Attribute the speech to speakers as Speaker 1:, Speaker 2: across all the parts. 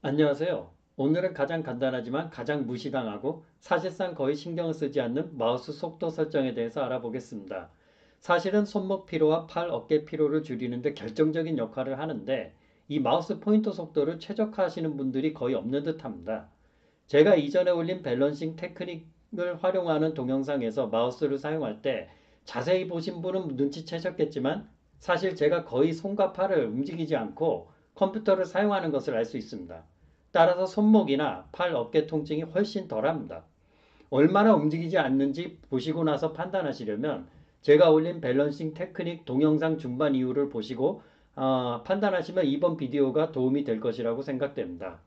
Speaker 1: 안녕하세요. 오늘은 가장 간단하지만 가장 무시당하고 사실상 거의 신경을 쓰지 않는 마우스 속도 설정에 대해서 알아보겠습니다. 사실은 손목 피로와 팔, 어깨 피로를 줄이는 데 결정적인 역할을 하는데 이 마우스 포인터 속도를 최적화하시는 분들이 거의 없는 듯합니다. 제가 이전에 올린 밸런싱 테크닉을 활용하는 동영상에서 마우스를 사용할 때 자세히 보신 분은 눈치채셨겠지만 사실 제가 거의 손과 팔을 움직이지 않고 컴퓨터를 사용하는 것을 알 수 있습니다. 따라서 손목이나 팔, 어깨 통증이 훨씬 덜합니다. 얼마나 움직이지 않는지 보시고 나서 판단하시려면 제가 올린 밸런싱 테크닉 동영상 중반 이후를 보시고 판단하시면 이번 비디오가 도움이 될 것이라고 생각됩니다.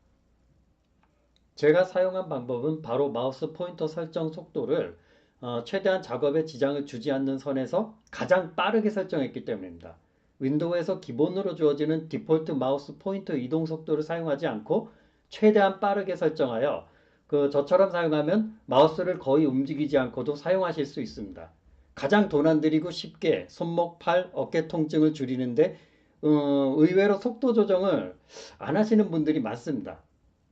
Speaker 1: 제가 사용한 방법은 바로 마우스 포인터 설정 속도를 최대한 작업에 지장을 주지 않는 선에서 가장 빠르게 설정했기 때문입니다. 윈도우에서 기본으로 주어지는 디폴트 마우스 포인터 이동 속도를 사용하지 않고 최대한 빠르게 설정하여 저처럼 사용하면 마우스를 거의 움직이지 않고도 사용하실 수 있습니다. 가장 돈 안 들이고 쉽게 손목, 팔, 어깨 통증을 줄이는데 의외로 속도 조정을 안 하시는 분들이 많습니다.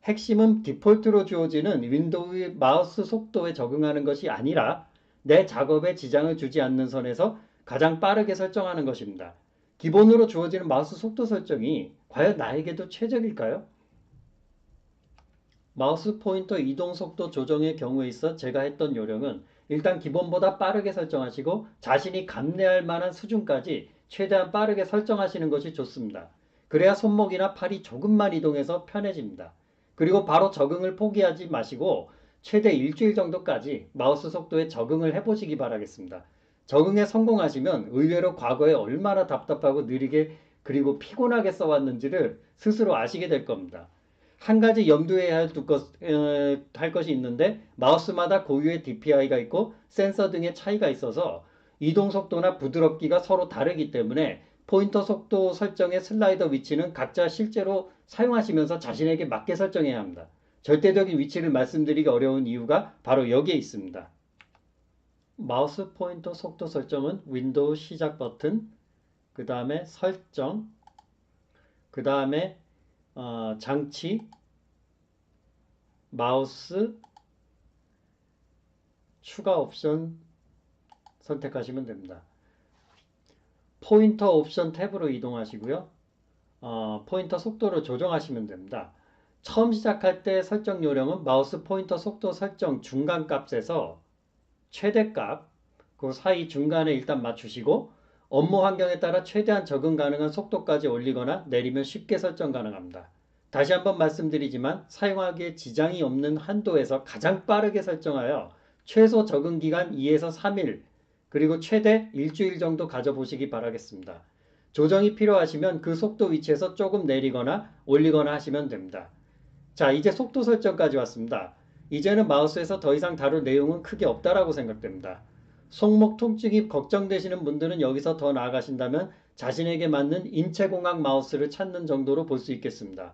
Speaker 1: 핵심은 디폴트로 주어지는 윈도우의 마우스 속도에 적응하는 것이 아니라 내 작업에 지장을 주지 않는 선에서 가장 빠르게 설정하는 것입니다. 기본으로 주어지는 마우스 속도 설정이 과연 나에게도 최적일까요? 마우스 포인터 이동 속도 조정의 경우에 있어 제가 했던 요령은 일단 기본보다 빠르게 설정하시고 자신이 감내할 만한 수준까지 최대한 빠르게 설정하시는 것이 좋습니다. 그래야 손목이나 팔이 조금만 이동해서 편해집니다. 그리고 바로 적응을 포기하지 마시고 최대 일주일 정도까지 마우스 속도에 적응을 해보시기 바라겠습니다. 적응에 성공하시면 의외로 과거에 얼마나 답답하고 느리게 그리고 피곤하게 써왔는지를 스스로 아시게 될 겁니다. 한 가지 염두해야 할 것이 있는데 마우스마다 고유의 DPI가 있고 센서 등의 차이가 있어서 이동 속도나 부드럽기가 서로 다르기 때문에 포인터 속도 설정의 슬라이더 위치는 각자 실제로 사용하시면서 자신에게 맞게 설정해야 합니다. 절대적인 위치를 말씀드리기 어려운 이유가 바로 여기에 있습니다. 마우스 포인터 속도 설정은 윈도우 시작 버튼, 그 다음에 설정, 그 다음에 장치, 마우스, 추가 옵션 선택하시면 됩니다. 포인터 옵션 탭으로 이동하시고요. 포인터 속도를 조정하시면 됩니다. 처음 시작할 때 설정 요령은 마우스 포인터 속도 설정 중간 값에서 최대값, 그 사이 중간에 일단 맞추시고 업무 환경에 따라 최대한 적응 가능한 속도까지 올리거나 내리면 쉽게 설정 가능합니다. 다시 한번 말씀드리지만 사용하기에 지장이 없는 한도에서 가장 빠르게 설정하여 최소 적응 기간 2에서 3일 그리고 최대 일주일 정도 가져보시기 바라겠습니다. 조정이 필요하시면 그 속도 위치에서 조금 내리거나 올리거나 하시면 됩니다. 자, 이제 속도 설정까지 왔습니다. 이제는 마우스에서 더 이상 다룰 내용은 크게 없다라고 생각됩니다. 손목 통증이 걱정되시는 분들은 여기서 더 나아가신다면 자신에게 맞는 인체공학 마우스를 찾는 정도로 볼 수 있겠습니다.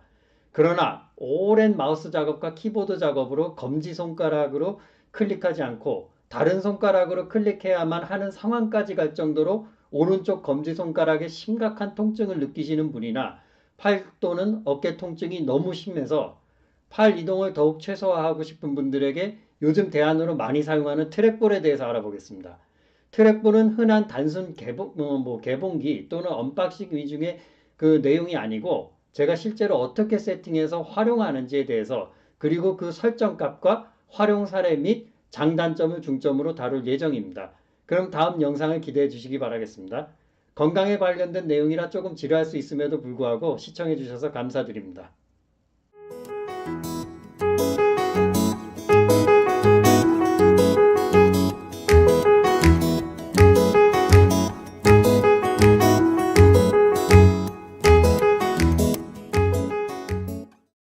Speaker 1: 그러나 오랜 마우스 작업과 키보드 작업으로 검지손가락으로 클릭하지 않고 다른 손가락으로 클릭해야만 하는 상황까지 갈 정도로 오른쪽 검지손가락에 심각한 통증을 느끼시는 분이나 팔 또는 어깨 통증이 너무 심해서 팔 이동을 더욱 최소화하고 싶은 분들에게 요즘 대안으로 많이 사용하는 트랙볼에 대해서 알아보겠습니다. 트랙볼은 흔한 단순 개봉기 또는 언박싱 위중의 그 내용이 아니고 제가 실제로 어떻게 세팅해서 활용하는지에 대해서 그리고 그 설정값과 활용 사례 및 장단점을 중점으로 다룰 예정입니다. 그럼 다음 영상을 기대해 주시기 바라겠습니다. 건강에 관련된 내용이라 조금 지루할 수 있음에도 불구하고 시청해 주셔서 감사드립니다.